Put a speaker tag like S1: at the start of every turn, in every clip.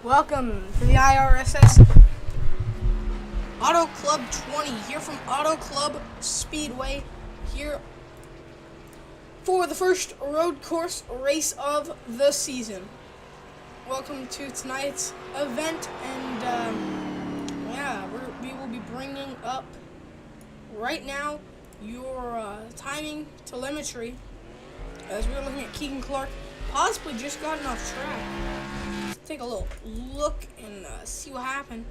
S1: Welcome to the I.R.S.S. Auto Club 20 here from Auto Club Speedway here for the first road course race of the season. Welcome to tonight's event, and we will be bringing up right now your timing telemetry as we're looking at Keegan Clark possibly just gotten off track. Let's take a little look and see what happened.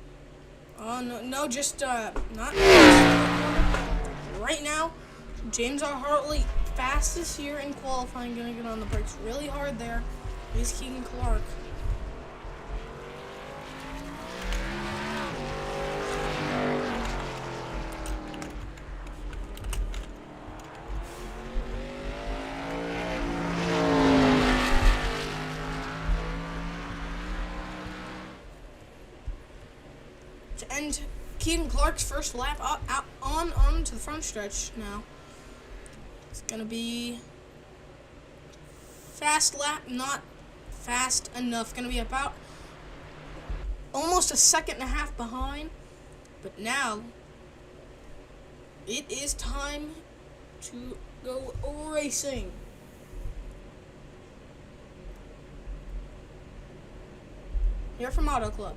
S1: No, just not right now. James R. Hartley, fastest here in qualifying, gonna get on the brakes really hard there. Is Keegan Clark. To end Keegan Clark's first lap out on to the front stretch now. It's gonna be fast lap, not fast enough. Gonna be about almost a second and a half behind. But now it is time to go racing. Here from Auto Club.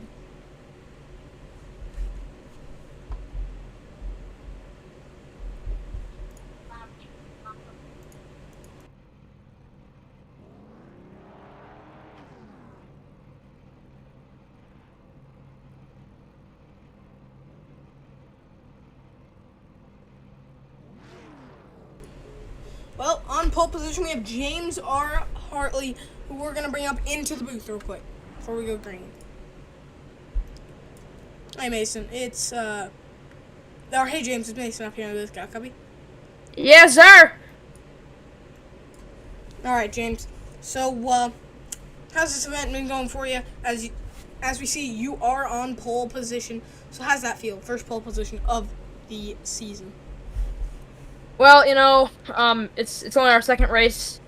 S1: Well, on pole position, we have James R. Hartley, who we're going to bring up into the booth real quick before we go green. Hi, Mason. Hey, James, it's Mason up here in the booth. Got a copy?
S2: Yes, sir.
S1: All right, James. So, how's this event been going for you? As we see, you are on pole position. So, how's that feel? First pole position of the season.
S2: Well, it's only our second race,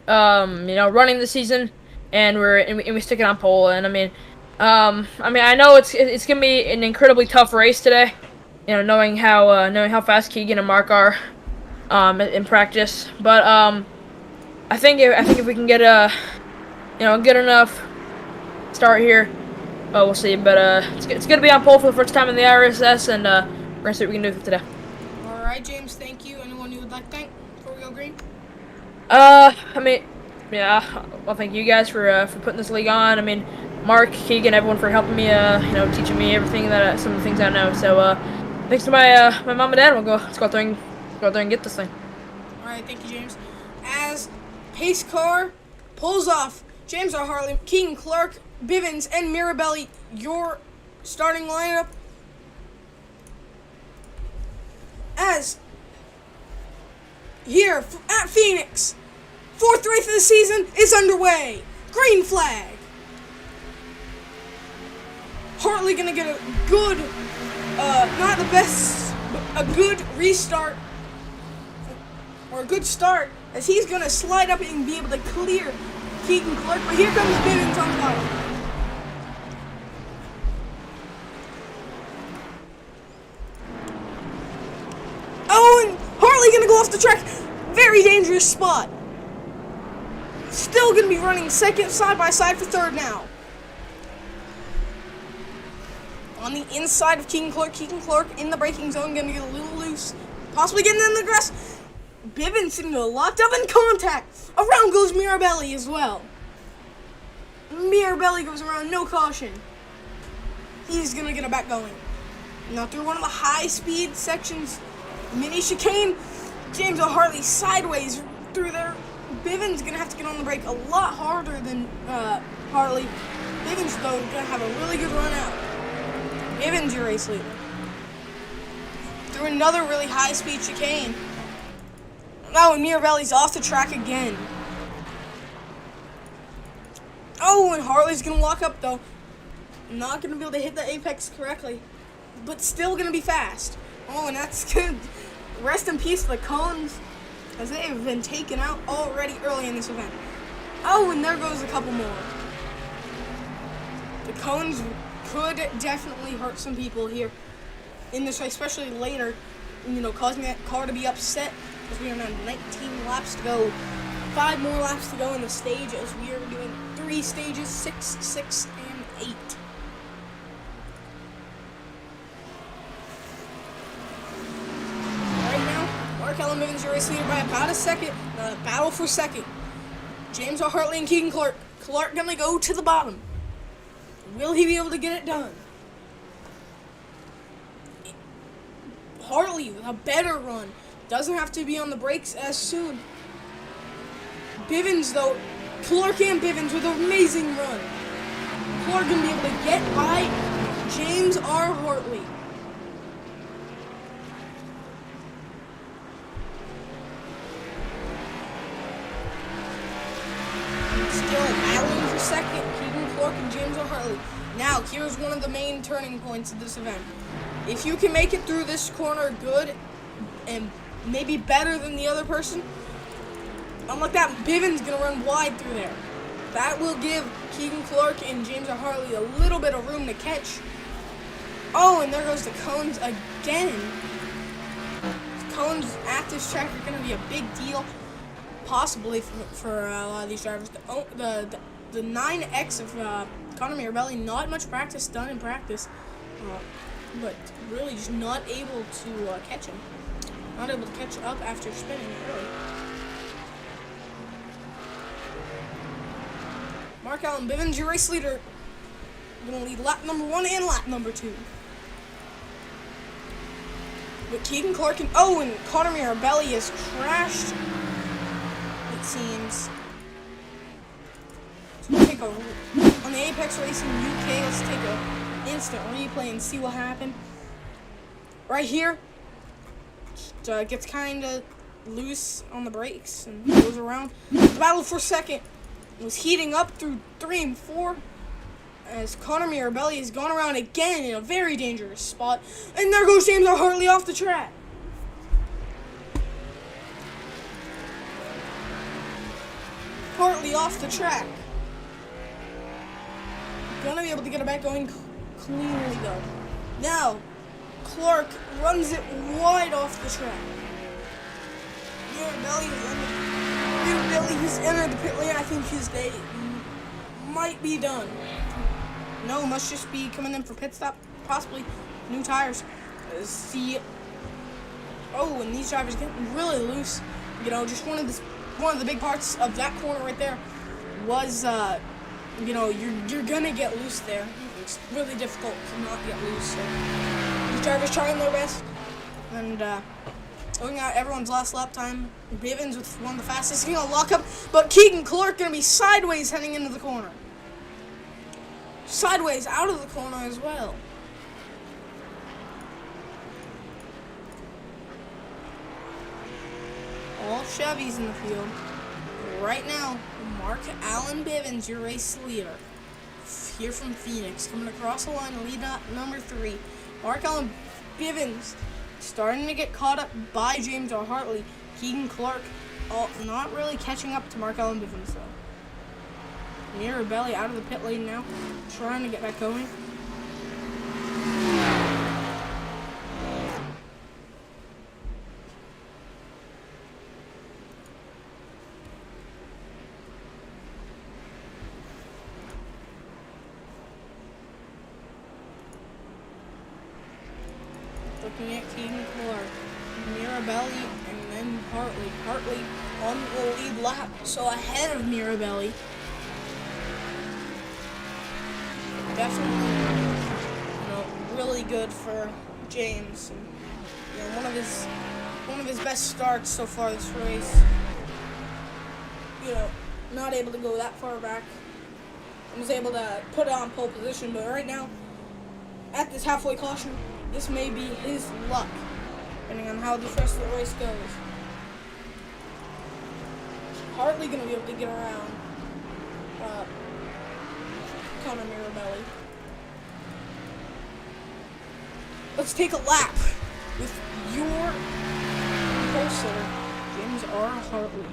S2: running the season, and we stick it on pole. And I know it's gonna be an incredibly tough race today. Knowing how fast Keegan and Mark are, in practice. But I think if we can get a, good enough start here, we'll see. But it's gonna be on pole for the first time in the I.R.S.S, and we're gonna see what we can do for today.
S1: All right, James. Thank you. Anyone you would like to thank before we go green?
S2: Well, thank you guys for putting this league on. Mark, Keegan, everyone for helping me, teaching me everything some of the things I know. So, thanks to my mom and dad. Let's go out there and get this thing.
S1: All right, thank you, James. As pace car pulls off, James R. Hartley, Keegan Clark, Bivens, and Mirabelli, your starting lineup. As here at Phoenix, fourth race of the season is underway. Green flag. Hartley gonna get a good, not the best, but a good restart, or a good start, as he's gonna slide up and be able to clear Keegan Clark. But here comes Bivens on bottom. Oh, and Hartley gonna go off the track. Very dangerous spot. Still gonna be running second side by side for third now. On the inside of Keegan Clark in the braking zone, gonna get a little loose, possibly getting in the grass. Bivens gonna go locked up in contact. Around goes Mirabelli as well. Mirabelli goes around, no caution. He's gonna get it back going. Now through one of the high-speed sections, mini chicane, James R. Hartley sideways through there. Bivens gonna have to get on the brake a lot harder than Hartley. Bivens, though, gonna have a really good run out. Bivens, your race leader. Through another really high-speed chicane. Oh, and Mirabelli's off the track again. Oh, and Hartley's gonna lock up, though. Not gonna be able to hit the apex correctly, but still gonna be fast. Oh, and that's good. Rest in peace to the cones, as they have been taken out already early in this event. Oh, and there goes a couple more. The cones could definitely hurt some people here in this race, especially later, causing that car to be upset as we are now 19 laps to go. 5 more laps to go in the stage as we are doing 3 stages, 6, 6, and 8. Right now, Mark Allen Bivens, your race leader by about a second. A battle for second. James R. Hartley and Keegan Clark. Clark gonna go to the bottom. Will he be able to get it done? Hartley with a better run. Doesn't have to be on the brakes as soon. Bivens, though, Clark and Bivens with an amazing run. Clark gonna be able to get by James R. Hartley. Still battling for second, Keegan Clark and James R. Hartley. Now, here's one of the main turning points of this event. If you can make it through this corner good and maybe better than the other person, unlike that, Bivens gonna run wide through there. That will give Keegan Clark and James R. Hartley a little bit of room to catch. Oh, and there goes the cones again. Cones at this track are gonna be a big deal, possibly for a lot of these drivers. The 9X of Connor Mirabelli, not much practice done in practice, but really just not able to catch him. Not able to catch up after spinning early. Mark Allen Bivens, your race leader, going to lead lap number 1 and lap number 2. But Keegan Clark and Connor Mirabelli has crashed, it seems. So we'll take on the Apex Racing UK, let's take an instant replay and see what happened. Right here, just, gets kind of loose on the brakes and goes around. The battle for second was heating up through 3 and 4 as Connor Mirabelli has gone around again in a very dangerous spot. And there goes James R. Hartley off the track. Hartley off the track. Gonna be able to get it back going cleanly though. Now, Clark runs it wide off the track. Mirabelli has entered the pit lane. I think his day might be done. No, must just be coming in for pit stop, possibly new tires. See, and these drivers getting really loose. Just one of the big parts of that corner right there was, you're gonna get loose there. It's really difficult to not get loose. So these drivers trying their best, and going out everyone's last lap time. Bivens with one of the fastest, lock up, but Keegan Clark gonna be sideways heading into the corner. Sideways out of the corner as well. All Chevys in the field. Right now, Mark Allen Bivens, your race leader, here from Phoenix, coming across the line to lead number 3. Mark Allen Bivens starting to get caught up by James R. Hartley. Keegan Clark not really catching up to Mark Allen Bivens, though. Mirabelli out of the pit lane now, trying to get back going. Looking at Keegan Clark, Mirabelli, and then Hartley. Hartley on the lead lap, so ahead of Mirabelli. Definitely, really good for James. And, one of his best starts so far this race. Not able to go that far back. I was able to put it on pole position, but right now, at this halfway caution, this may be his luck, depending on how the rest of the race goes. Hardly going to be able to get around Connor Mirabelli. Let's take a lap with your pulsar, James R. Hartley.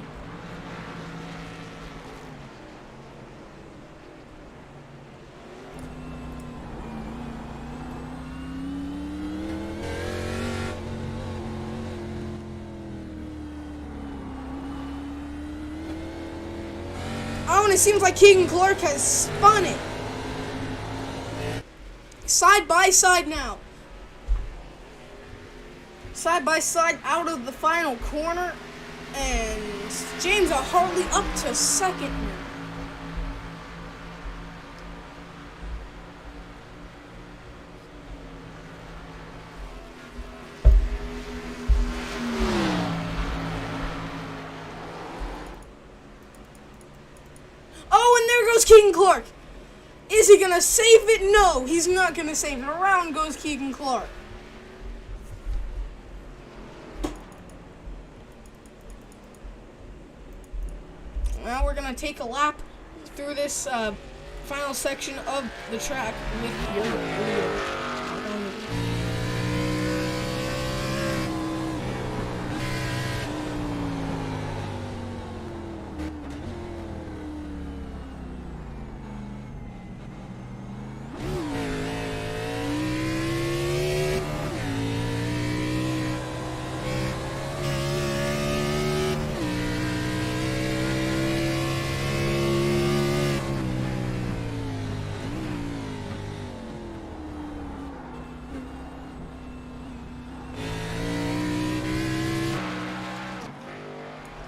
S1: and it seems like Keegan Clark has spun it. Side by side now. Side by side out of the final corner. And James Hartley up to second now. Oh, and there goes Keegan Clark. Is he going to save it? No, he's not going to save it. Around goes Keegan Clark. Now we're going to take a lap through this final section of the track with your video.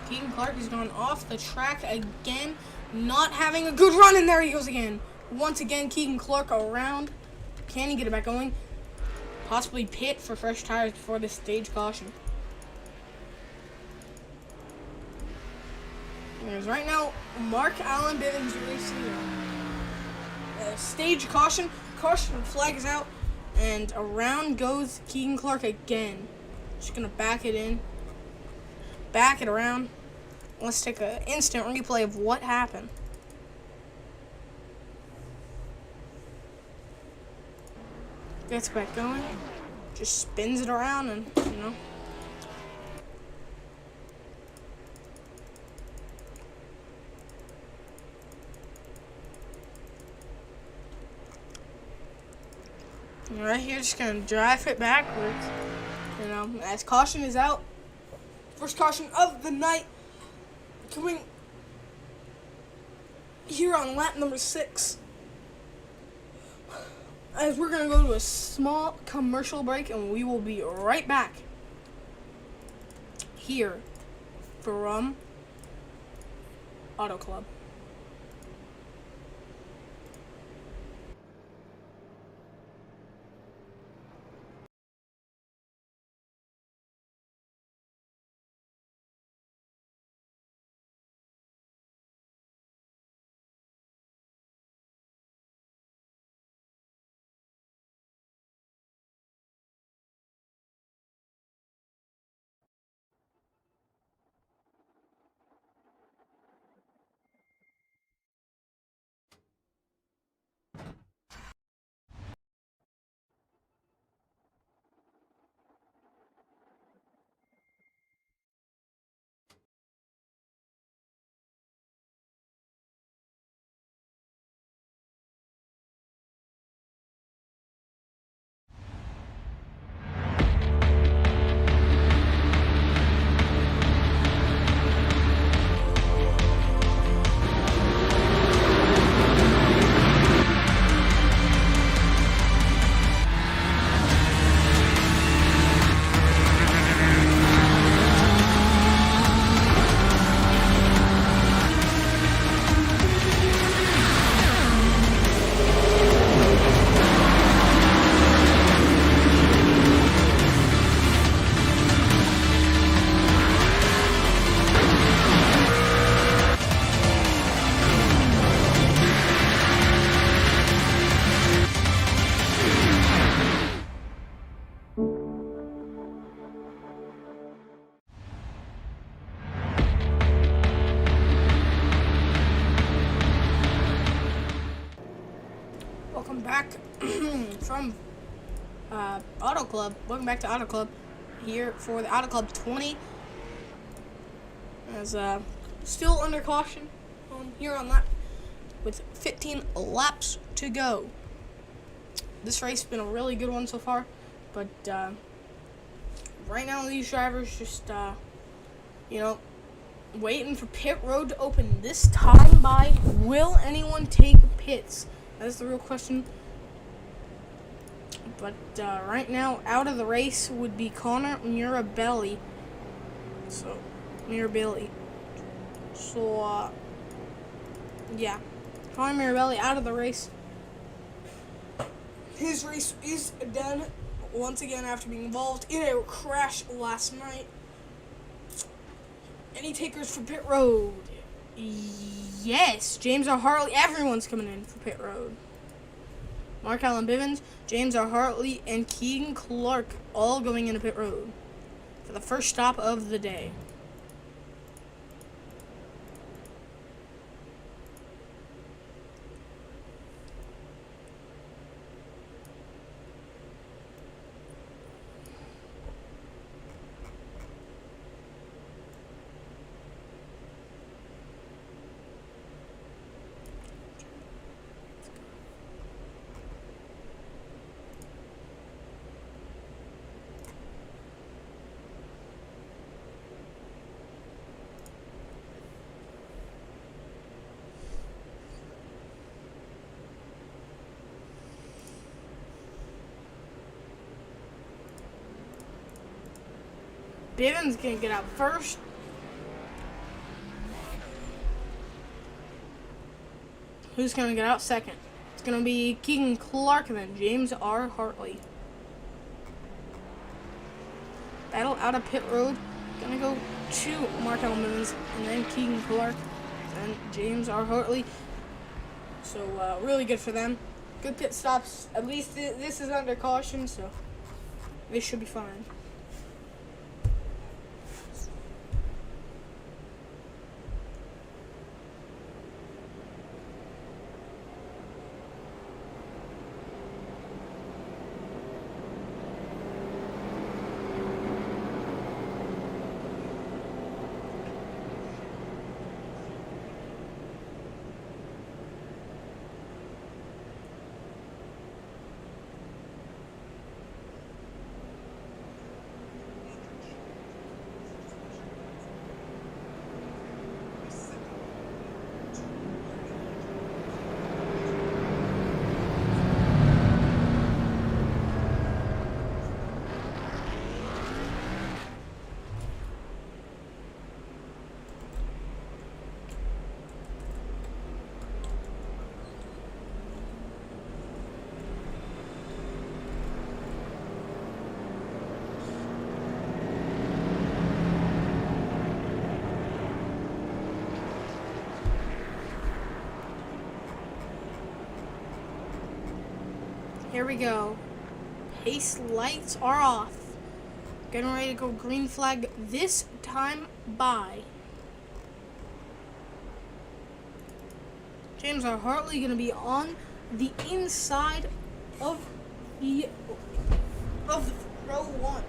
S1: Keegan Clark has gone off the track again, not having a good run, and there he goes again. Once again, Keegan Clark around. Can he get it back going? Possibly pit for fresh tires before this stage caution. There's right now Mark Allen Bivens racing. Stage caution. Caution flag is out, and around goes Keegan Clark again. Just gonna back it in. Back it around. Let's take an instant replay of what happened. Gets back going. Just spins it around and, you know. And right here, just gonna drive it backwards. You know, as caution is out. First caution of the night coming here on lap number 6. As we're going to go to a small commercial break, and we will be right back here from Auto Club. Welcome back from Auto Club. Welcome back to Auto Club here for the Auto Club 20. As still under caution here on lap with 15 laps to go. This race has been a really good one so far, but right now these drivers just you know, waiting for pit road to open this time by. Will anyone take pits? That's the real question. But right now, out of the race would be Connor Mirabelli. So, Mirabelli. So, yeah. Connor Mirabelli out of the race. His race is done once again after being involved in a crash last night. Any takers for pit road? Yes, James R. Hartley. Everyone's coming in for pit road. Mark Allen Bivens, James R. Hartley, and Keegan Clark all going into pit road for the first stop of the day. Bivens gonna get out first. Who's gonna get out second? It's gonna be Keegan Clark and then James R. Hartley. Battle out of pit road. Gonna go to Mark Allen Bivens and then Keegan Clark and James R. Hartley. So really good for them. Good pit stops. At least this is under caution, so this should be fine. Here we go. Pace lights are off. Getting ready to go green flag this time by. James R. Hartley going to be on the inside of the row one.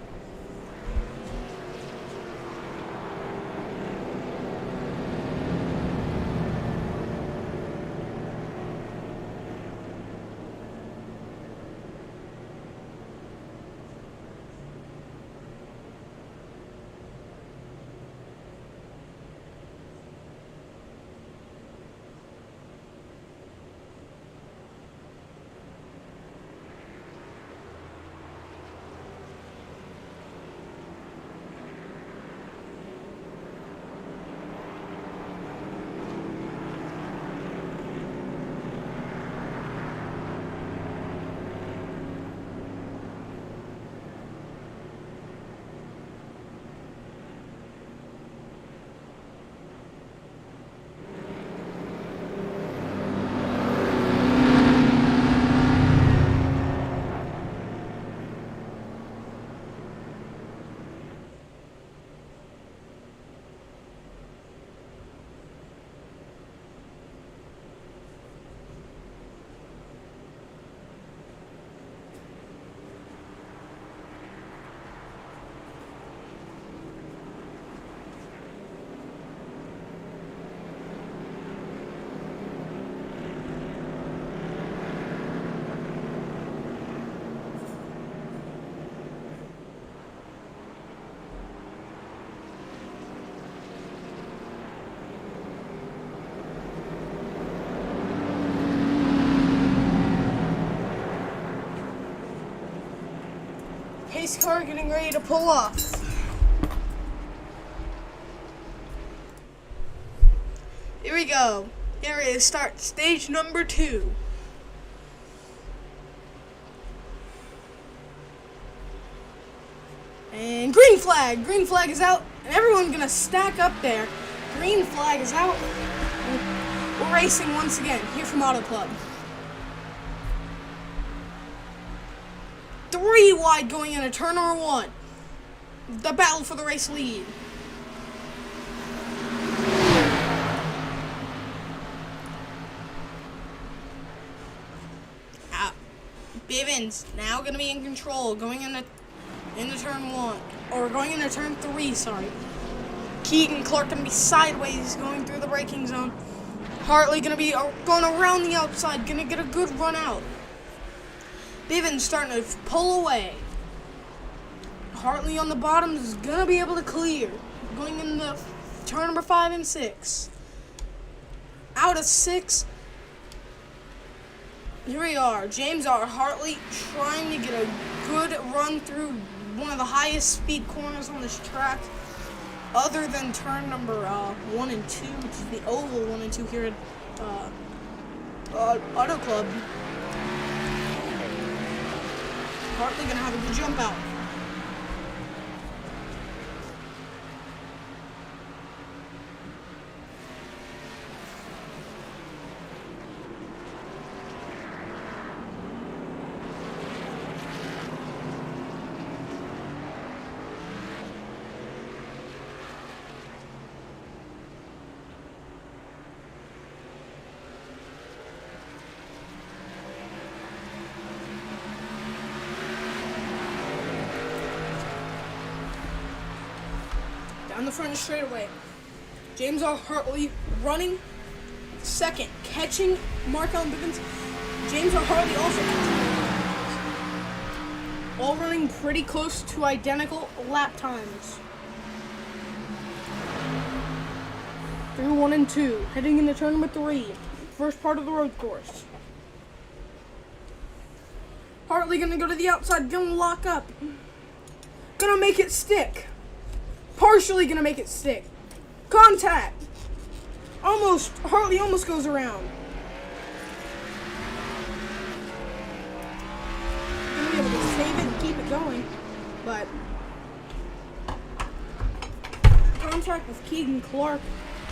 S1: race car getting ready to pull off. Here we go. Here it is. Start stage number 2. And green flag. Green flag is out. And everyone's going to stack up there. Green flag is out. We're racing once again here from Auto Club. 3 wide going into turn number 1. The battle for the race lead. Bivens now going to be in control, going into turn 1, or going into turn 3, sorry. Keegan Clark going to be sideways, going through the braking zone. Hartley going to be going around the outside, going to get a good run out. Bivens starting to pull away. Hartley on the bottom is going to be able to clear, going into turn number 5 and 6. Out of 6. Here we are, James R. Hartley trying to get a good run through one of the highest speed corners on this track, other than turn number 1 and 2, which is the oval 1 and 2 here at Auto Club. Hartley gonna have a good jump out. Down the front straightaway. James R. Hartley running second, catching Mark Allen Bivens. James R. Hartley also catching. All running pretty close to identical lap times. Through 1 and 2, heading into turn number 3, first part of the road course. Hartley gonna go to the outside, gonna lock up. Gonna make it stick. Partially gonna make it stick. Contact. Hartley almost goes around. Gonna be able to save it and keep it going, but contact with Keegan Clark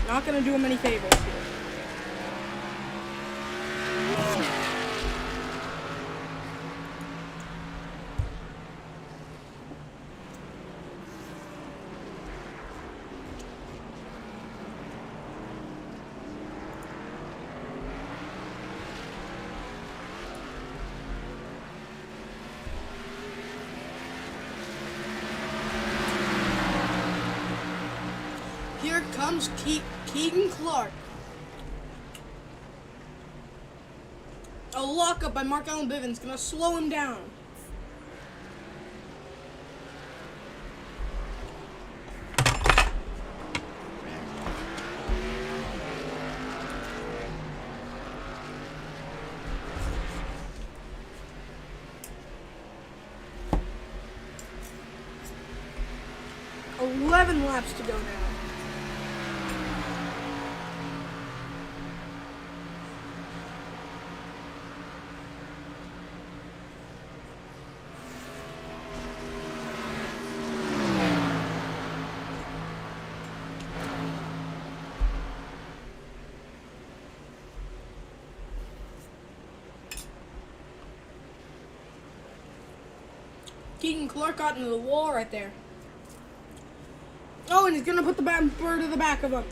S1: not gonna do him any favors here. Here comes Keegan Clark. A lockup by Mark Allen Bivens gonna slow him down. $11 laps to go now. Keegan Clark got into the wall right there. Oh, and he's gonna put the bumper to the back of him.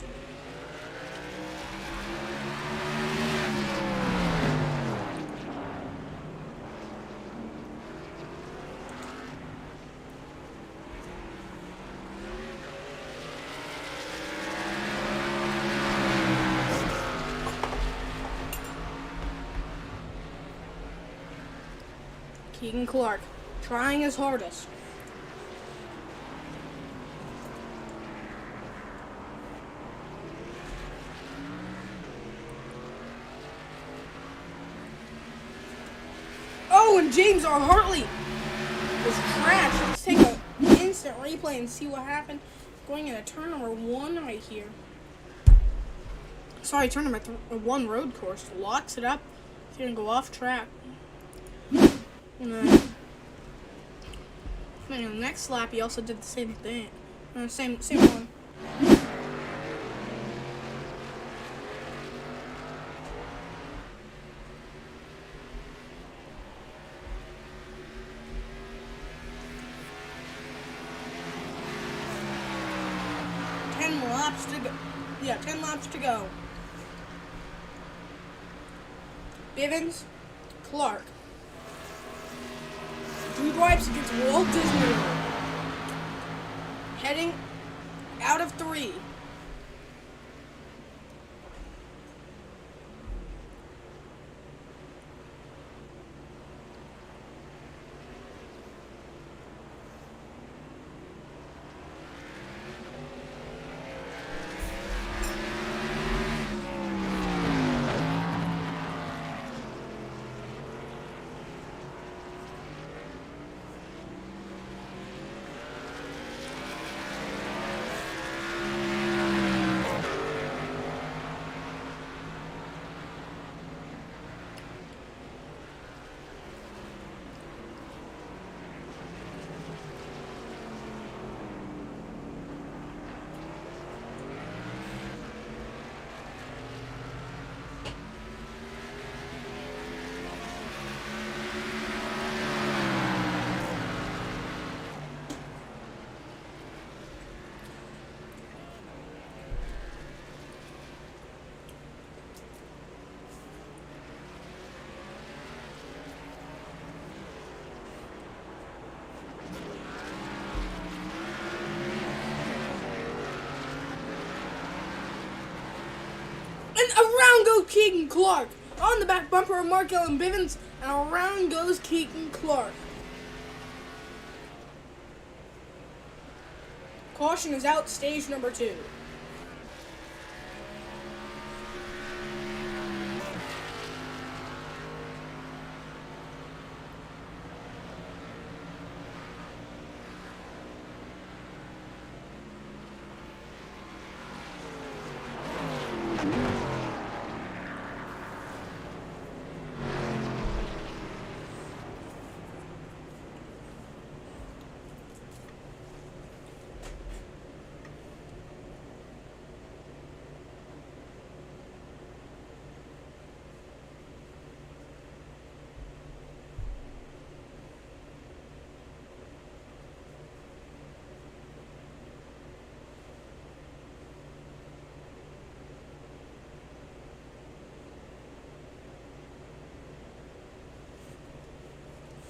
S1: Keegan Clark trying his hardest. Oh, and James R. Hartley was crashed. instant replay and see what happened. Going into turn number 1 right here. Sorry, turn number 1 road course. Locks it up. It's going to go off track. And then the next lap, he also did the same thing. Same one. Laps to go. Yeah, 10 laps to go. Bivens, Clark. Dude wipes against Walt Disney World. Heading out of 3. And around goes Keegan Clark. On the back bumper of Mark Ellen Bivens, and around goes Keegan Clark. Caution is out, stage number 2.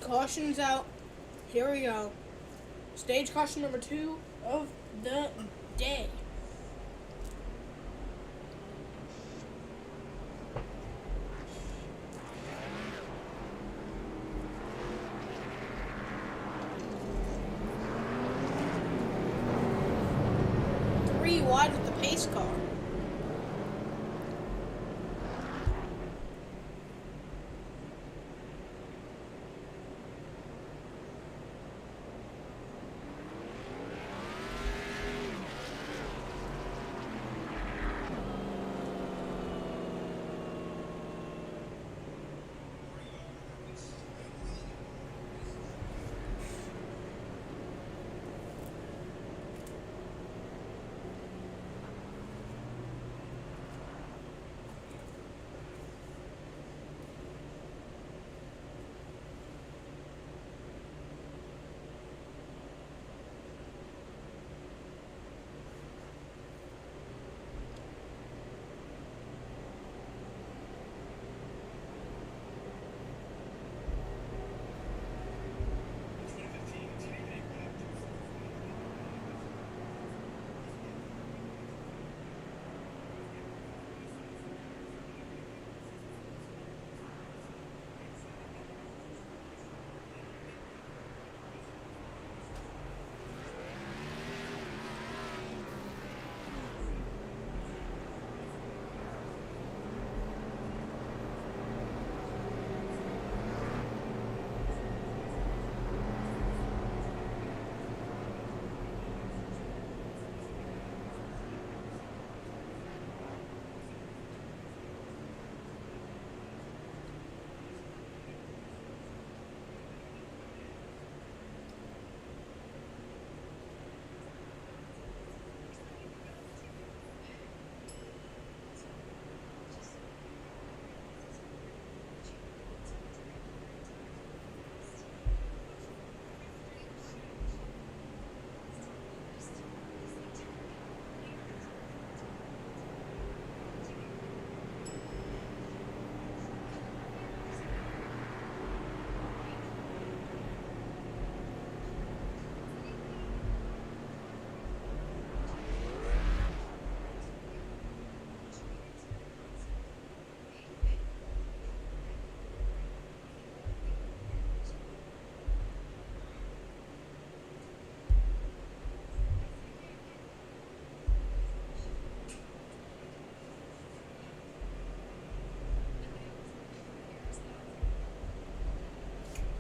S1: Caution's out. Here we go. Stage caution number 2 of the day. Three wide with the pace car.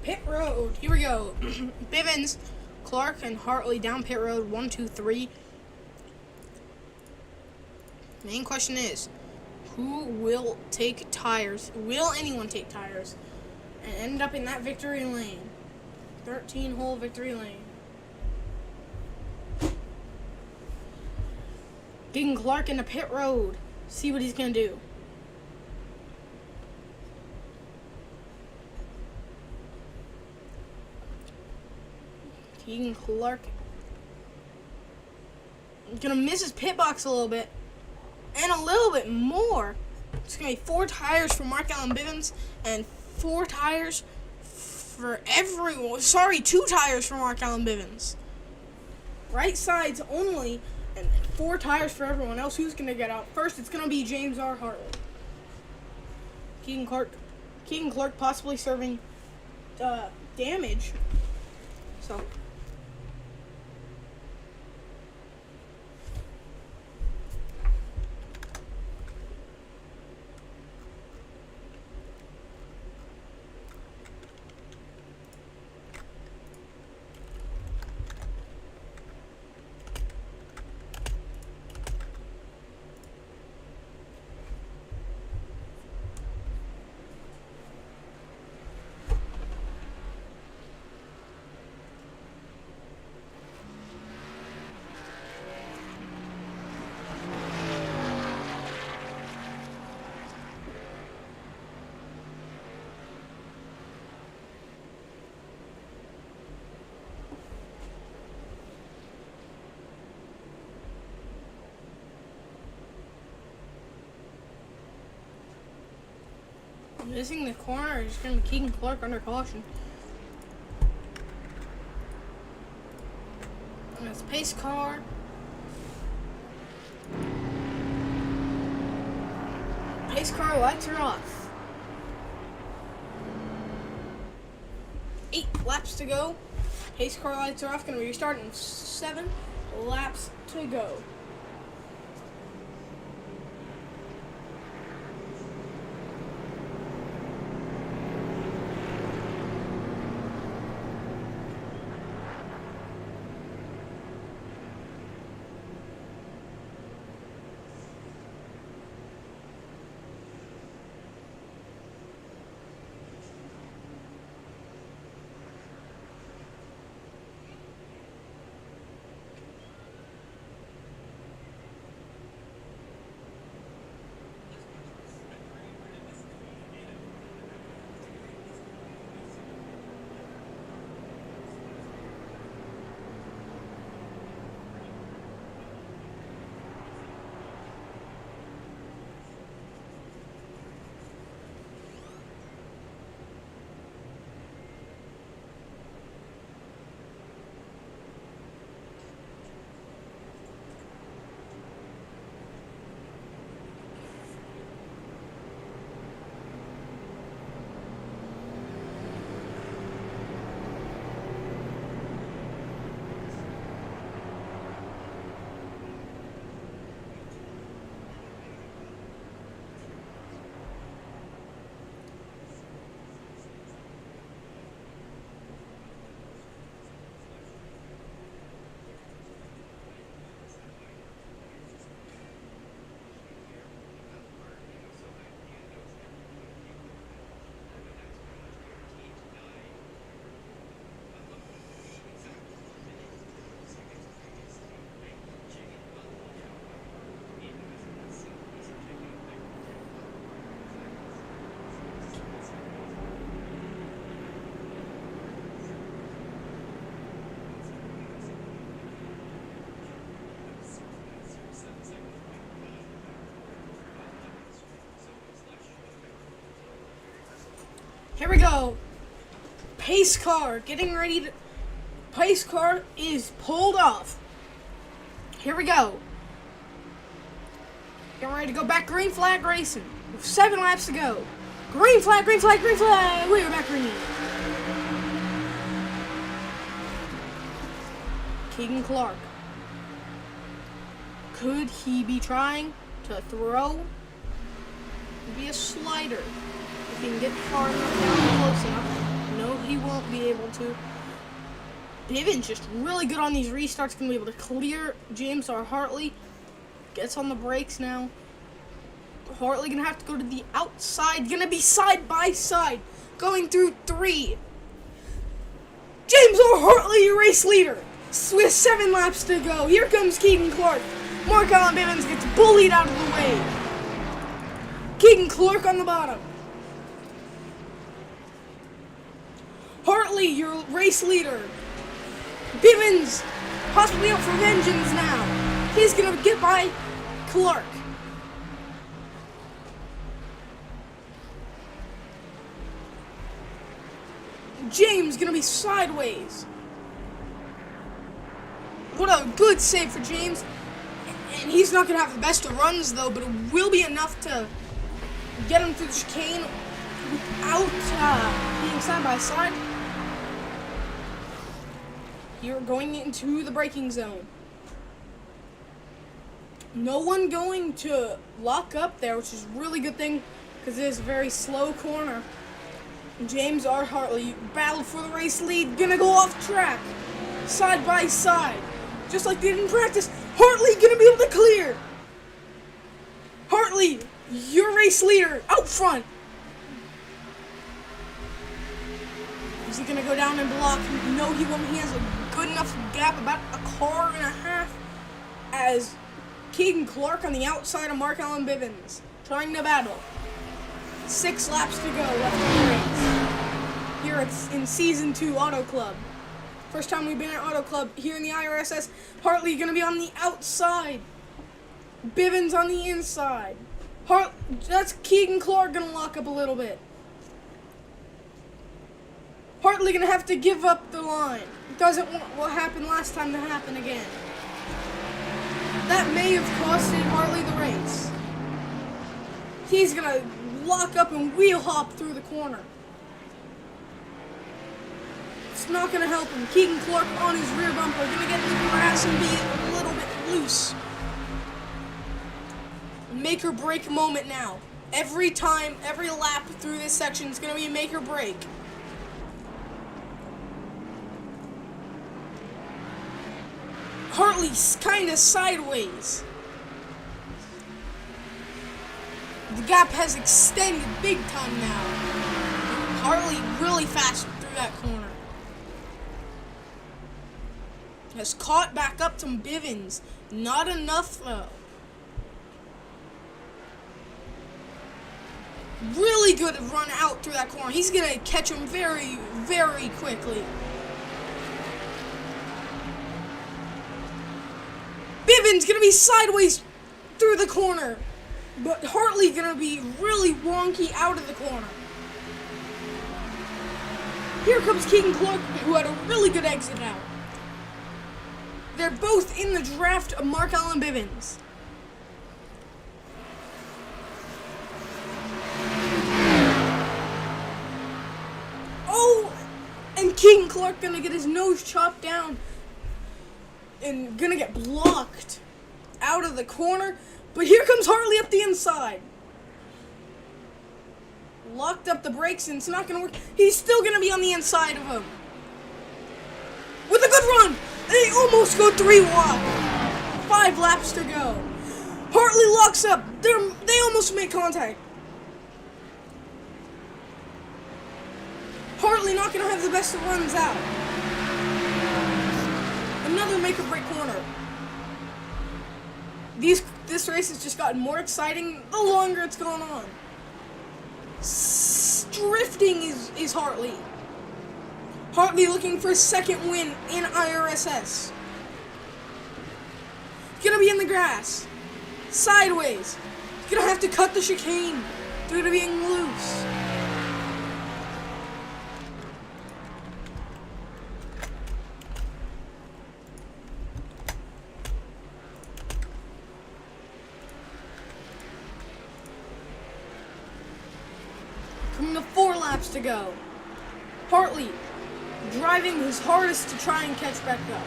S1: Pit road. Here we go. Bivens, Clark, and Hartley down pit road. 1, 2, 3. Main question is, who will take tires? Will anyone take tires and end up in that victory lane? 13-hole victory lane. Getting Clark into pit road. See what he's gonna do. Keegan Clark gonna miss his pit box a little bit, and a little bit more. It's gonna be 4 tires for Mark Allen Bivens and 4 tires for everyone. Sorry, 2 tires for Mark Allen Bivens. Right sides only, and 4 tires for everyone else. Who's gonna get out first? It's gonna be James R. Hartley. Keegan Clark possibly serving damage. So. Missing the corner is going to be Keegan Clark under caution. And it's pace car. Pace car lights are off. 8 laps to go. Pace car lights are off. Going to restart in 7 laps to go. Here we go. Pace car getting ready to. Pace car is pulled off. Here we go. Getting ready to go back green flag racing. With 7 laps to go. Green flag, green flag, green flag. We are back green. Keegan Clark. Could he be trying to throw? Be a slider. If he can get far enough down close enough. No, No, he won't be able to. Bivens just really good on these restarts. Going to be able to clear James R. Hartley. Gets on the brakes now. Hartley going to have to go to the outside. Going to be side by side. Going through 3. James R. Hartley, your race leader. With 7 laps to go. Here comes Keegan Clark. Mark Allen Bivens gets bullied out of the way. Keegan Clark on the bottom. Hartley, your race leader. Bivens, possibly out for vengeance now. He's going to get by Clark. James going to be sideways. What a good save for James. And he's not going to have the best of runs, though, but it will be enough to get him through the chicane without being side by side. You're going into the braking zone. No one going to lock up there, which is a really good thing because it is a very slow corner. James R. Hartley battled for the race lead, gonna go off track, side by side, just like they did in practice. Hartley gonna be able to clear. Hartley, your race leader, out front. Is he gonna go down and block? No, he won't. He has a good enough gap, about a car and a half, as Keegan Clark on the outside of Mark Allen Bivens, trying to battle. 6 laps to go left in the race. Here it's in Season 2 Auto Club. First time we've been at Auto Club here in the I.R.S.S. Hartley going to be on the outside. Bivens on the inside. That's Keegan Clark going to lock up a little bit. Hartley going to have to give up the line. Doesn't want what happened last time to happen again. That may have costed Hartley the race. He's going to lock up and wheel hop through the corner. It's not going to help him. Keegan Clark on his rear bumper, going to get in the grass and be a little bit loose. Make or break moment now. Every time, every lap through this section is going to be a make or break. Hartley's kind of sideways. The gap has extended big time now. Hartley really fast through that corner. Has caught back up to Bivens. Not enough though. Really good run out through that corner. He's going to catch him very, very quickly. Bivens going to be sideways through the corner. But Hartley going to be really wonky out of the corner. Here comes Keegan Clark, who had a really good exit out. They're both in the draft of Mark Allen Bivens. Oh, and Keegan Clark going to get his nose chopped down and going to get blocked out of the corner. But here comes Hartley up the inside. Locked up the brakes and it's not going to work. He's still going to be on the inside of him. With a good run. They almost go 3 wide. 5 laps to go. Hartley locks up. They almost make contact. Hartley not going to have the best of runs out. Another make or break corner. This race has just gotten more exciting the longer it's gone on. Drifting is Hartley. Hartley looking for a second win in I.R.S.S. Gonna be in the grass. Sideways. Gonna have to cut the chicane due to being loose. Coming to 4 laps to go. Hartley driving his hardest to try and catch back up.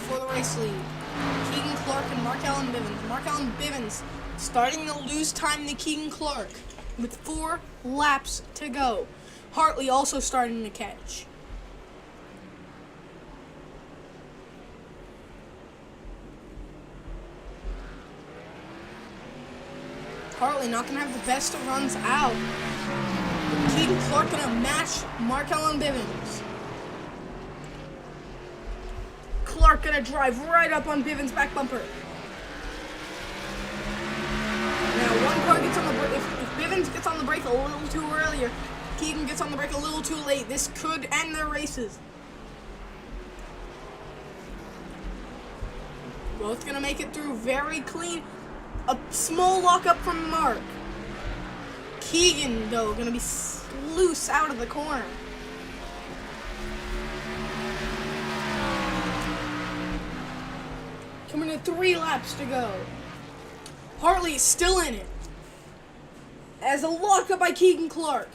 S1: for the race lead. Keegan Clark and Mark Allen Bivens. Mark Allen Bivens starting to lose time to Keegan Clark with 4 laps to go. Hartley also starting to catch. Hartley not going to have the best of runs out. Keegan Clark going to match Mark Allen Bivens. Clark going to drive right up on Bivens' back bumper. Now, one car gets on the brake. If Bivens gets on the brake a little too early, or Keegan gets on the brake a little too late, this could end their races. Both going to make it through very clean. A small lockup from Mark. Keegan, though, going to be loose out of the corner. Coming to 3 laps to go. Hartley is still in it. As a lockup by Keegan Clark.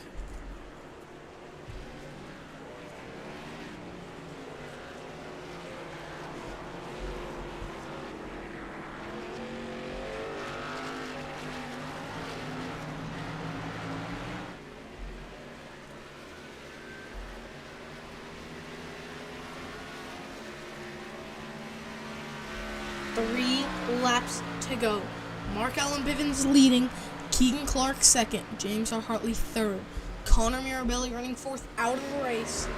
S1: Three laps to go. Mark Allen Bivens leading, Keegan Clark second, James R. Hartley third, Connor Mirabelli running fourth out of the race.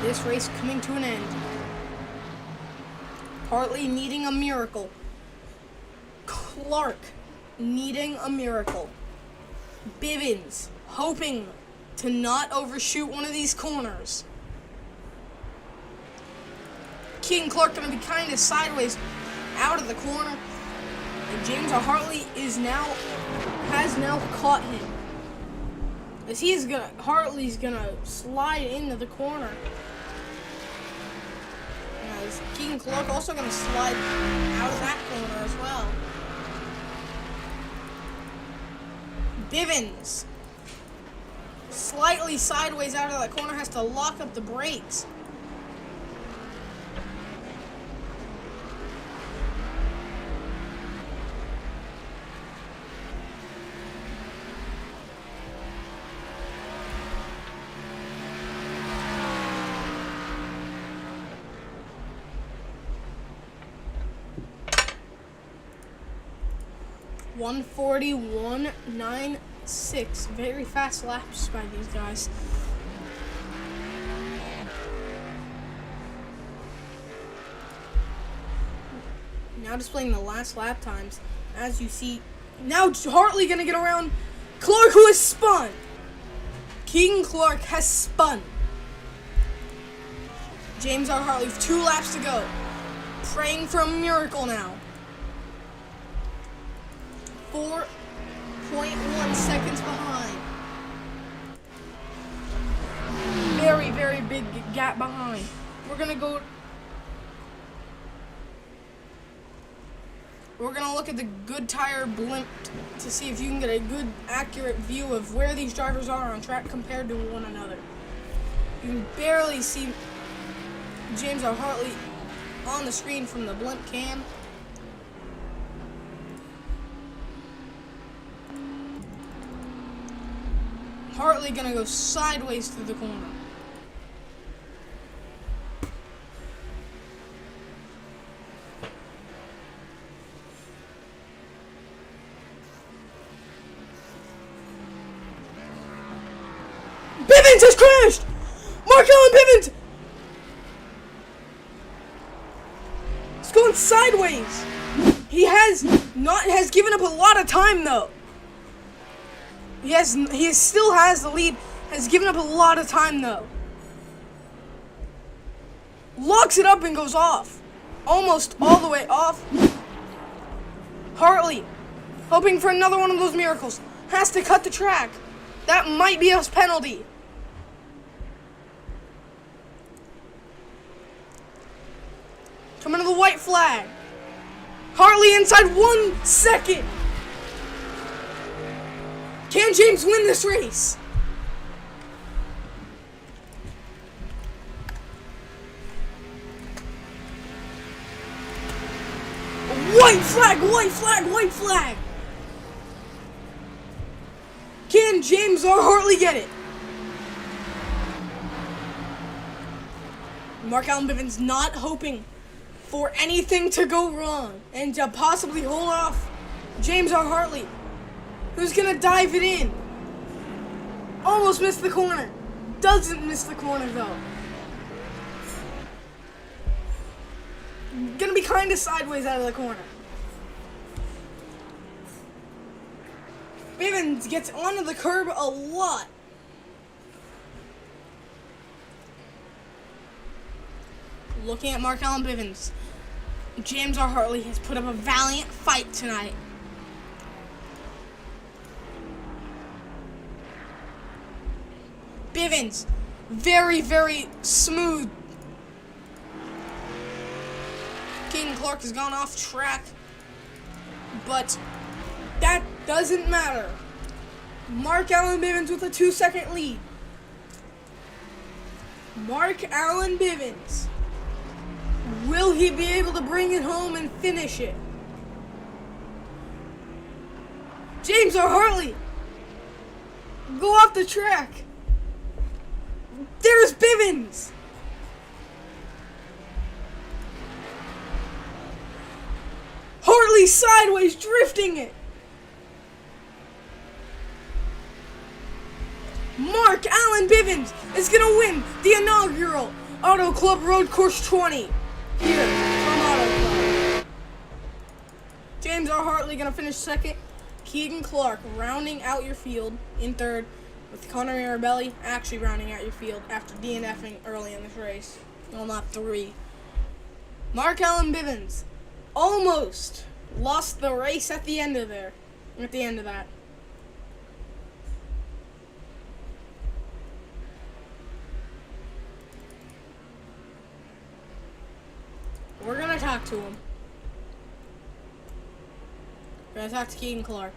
S1: This race coming to an end. Hartley needing a miracle. Clark needing a miracle. Bivens hoping to not overshoot one of these corners. Keegan Clark going to be kind of sideways out of the corner. And James R. Hartley has now caught him. As Hartley's going to slide into the corner. As Keegan Clark also going to slide out of that corner as well. Bivens, slightly sideways out of that corner, has to lock up the brakes. .141.96. Very fast laps by these guys. Now displaying the last lap times. As you see, now Hartley gonna get around Clark, who has spun. Keegan Clark has spun. James R. Hartley with 2 laps to go. Praying for a miracle now. 4.1 seconds behind. Very, very big gap behind. We're gonna look at the good tire blimp to see if you can get a good, accurate view of where these drivers are on track compared to one another. You can barely see James R. Hartley on the screen from the blimp cam. Hartley gonna go sideways through the corner. Bivens has crashed! Mark Allen Bivens! It's going sideways. He has given up a lot of time though. He still has the lead, has given up a lot of time though. Locks it up and goes off. Almost all the way off. Hartley, hoping for another one of those miracles, has to cut the track. That might be a penalty. Coming to the white flag. Hartley inside 1 second. Can James win this race? White flag, white flag, white flag. Can James R. Hartley get it? Mark Allen Bivens not hoping for anything to go wrong and to possibly hold off James R. Hartley, who's gonna dive it in. Almost missed the corner. Doesn't miss the corner though. Gonna be kind of sideways out of the corner. Bivens gets onto the curb a lot. Looking at Mark Allen Bivens, James R. Hartley has put up a valiant fight tonight. Bivens, very, very smooth. Keegan Clark has gone off track, but that doesn't matter. Mark Allen Bivens with a 2-second lead. Mark Allen Bivens. Will he be able to bring it home and finish it? James R. Hartley. Go off the track. There's Bivens. Hartley sideways, drifting it. Mark Allen Bivens is going to win the inaugural Auto Club Road Course 20 here from Auto Club. James R. Hartley going to finish second. Keegan Clark rounding out your field in third, with Connor Mirabelli actually rounding out your field after DNFing early in this race. Well, not three. Mark Allen Bivens almost lost the race at the end of that. We're gonna talk to him. We're gonna talk to Keegan Clark.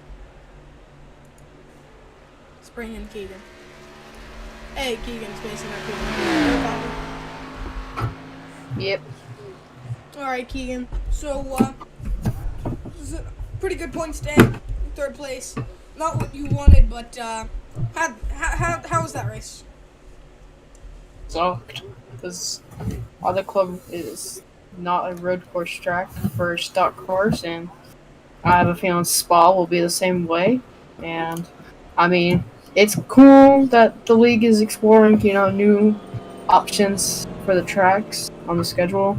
S1: Let's bring in Keegan. Hey, Keegan's facing up here.
S2: Yep.
S1: Alright, Keegan. So, this is a pretty good point stand. Third place. Not what you wanted, but, how was that race?
S3: Sucked. Because Auto Club is not a road course track for a stock course, and I have a feeling Spa will be the same way. And, I mean, it's cool that the league is exploring, new options for the tracks on the schedule.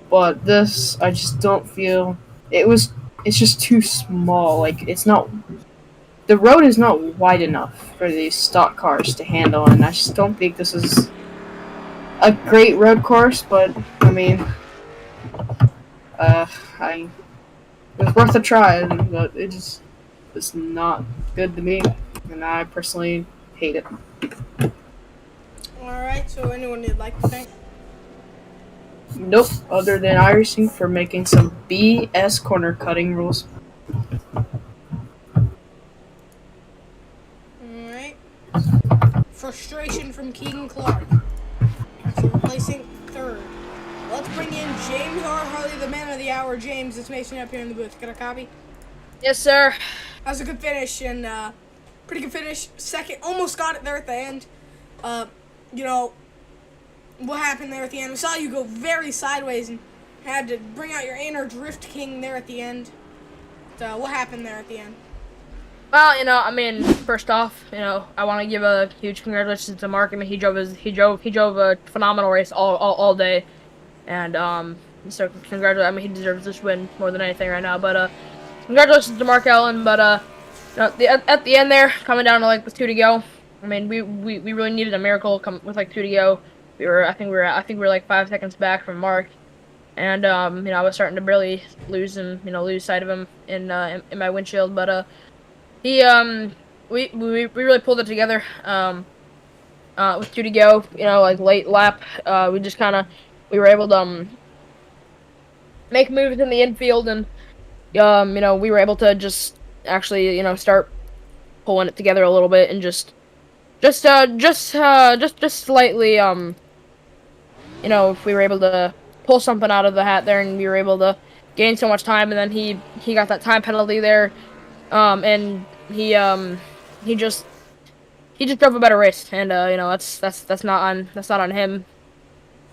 S3: But this, I just don't feel it's just too small. Like, the road is not wide enough for these stock cars to handle, and I just don't think this is a great road course. But I mean, it was worth a try, but it's not good to me, and I personally hate it.
S1: Alright, so anyone you'd like to thank?
S3: Nope, other than I.R.S.S for making some BS corner cutting rules.
S1: Alright. Frustration from Keegan Clark. So replacing third. Let's bring in James R. Hartley, the man of the hour. James, it's Mason up here in the booth. Got a copy?
S2: Yes, sir.
S1: That was a good finish, and pretty good finish. Second, almost got it there at the end. What happened there at the end? We saw you go very sideways and had to bring out your inner drift king there at the end. So, what happened there at the end?
S2: Well, first off, I want to give a huge congratulations to Mark. I mean, he drove a phenomenal race all day, and so congratulations. I mean, he deserves this win more than anything right now. But congratulations to Mark Allen. But at the end there, coming down to with 2 to go. I mean, we really needed a miracle with 2 to go. I think we were 5 seconds back from Mark, and I was starting to barely lose sight of him in my windshield. But we really pulled it together with 2 to go. Late lap, we were able to make moves in the infield, and we were able to just actually start pulling it together a little bit, and just slightly if we were able to pull something out of the hat there, and we were able to gained so much time, and then he got that time penalty there, and he just drove a better race, and that's not on him.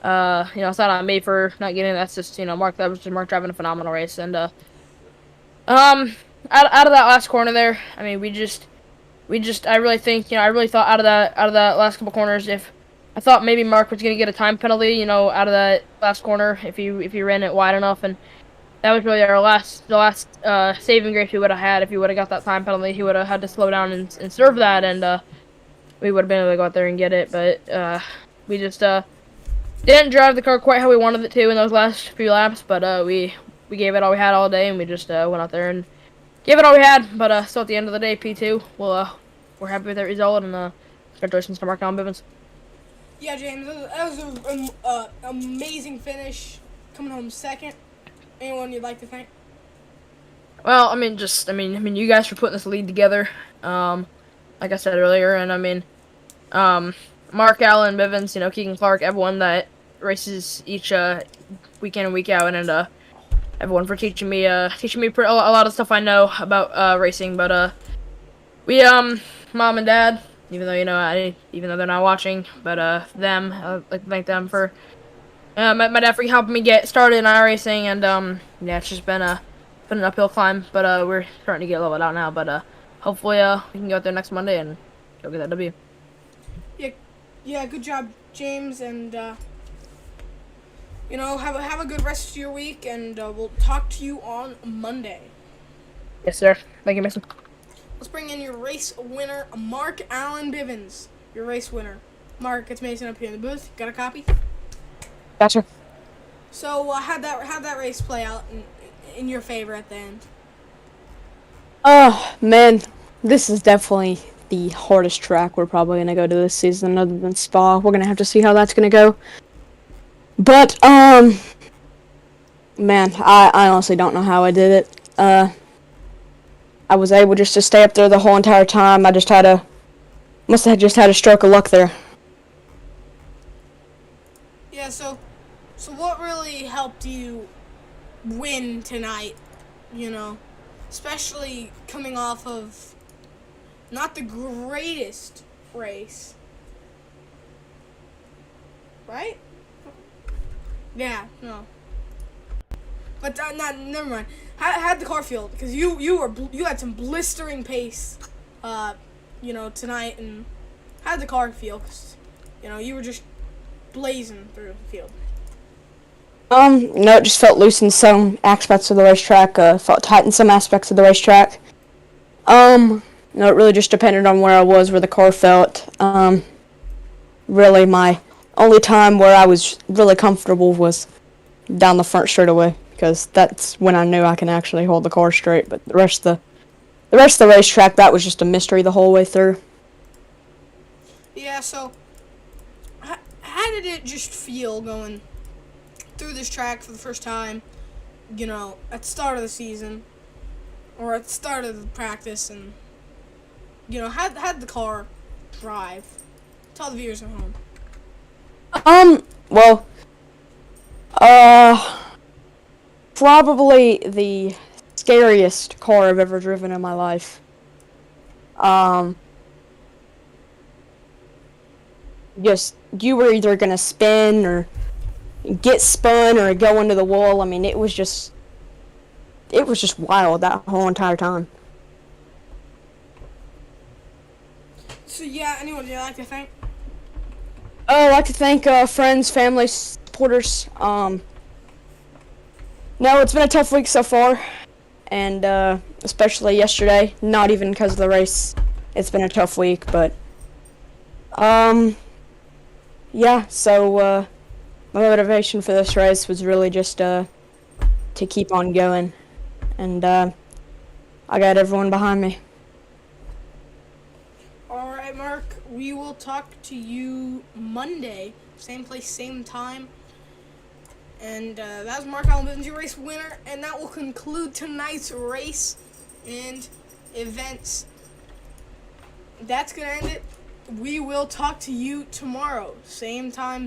S2: It's not on me for not getting. That's just Mark. That was just Mark driving a phenomenal race, and um, out of that last corner there, I mean, I really think, I really thought out of that last couple corners, if I thought maybe Mark was gonna get a time penalty, out of that last corner if he ran it wide enough, and that was really the last saving grace we would have had if he would have got that time penalty. He would have had to slow down and serve that, and we would have been able to go out there and get it, but we just didn't drive the car quite how we wanted it to in those last few laps, but we gave it all we had all day, and we just went out there and gave it all we had. But still, at the end of the day, P2, we're happy with that result, and congratulations to Mark Allen Bivens.
S1: Yeah, James, that was an amazing finish, coming home second. Anyone you'd like to thank?
S2: Well, you guys for putting this lead together. Like I said earlier, and Mark Allen Bivens, Keegan Clark, everyone that races each week in and week out, and everyone for teaching me a lot of stuff I know about racing. But we mom and dad, even though they're not watching, but them, I'd like to thank them for my dad for helping me get started in iRacing, and yeah, it's just been an uphill climb, but we're starting to get a little bit out now, but hopefully we can go out there next Monday and go get that W.
S1: Yeah, good job, James, and have a good rest of your week, and we'll talk to you on Monday.
S2: Yes, sir. Thank you, Mason.
S1: Let's bring in your race winner, Mark Allen Bivens. Your race winner. Mark, it's Mason up here in the booth. Got a copy?
S2: Gotcha.
S1: So how'd that race play out in your favor at the end?
S4: Oh, man. This is definitely the hardest track we're probably going to go to this season other than Spa. We're going to have to see how that's going to go. But, man, I honestly don't know how I did it. I was able just to stay up there the whole entire time. Must have just had a stroke of luck there.
S1: Yeah, so what really helped you win tonight, especially coming off of not the greatest race, right? Yeah, no. But never mind. How'd the car feel? Because you had some blistering pace, tonight, and how'd the car feel? Because, you were just blazing through the field.
S4: It just felt loose in some aspects of the racetrack, felt tight in some aspects of the racetrack. It really just depended on where I was, where the car felt. Really my only time where I was really comfortable was down the front straightaway, because that's when I knew I can actually hold the car straight, but the rest of the racetrack, that was just a mystery the whole way through.
S1: Yeah, so how did it just feel going through this track for the first time, at the start of the season, or at the start of the practice, and, how'd the car drive? Tell the viewers at home.
S4: Well, probably the scariest car I've ever driven in my life. Just, you were either gonna spin or get spun or go into the wall. I mean, it was just wild that whole entire time.
S1: So yeah, anyone you'd like to thank?
S4: Oh, I'd like to thank friends, family, supporters. No, it's been a tough week so far, and especially yesterday. Not even because of the race. It's been a tough week, but yeah. So my motivation for this race was really just to keep on going, and I got everyone behind me.
S1: All right, Mark. We will talk to you Monday, same place, same time. And that was Mark Allen Bivens, your race winner, and that will conclude tonight's race and events. That's gonna end it. We will talk to you tomorrow, same time,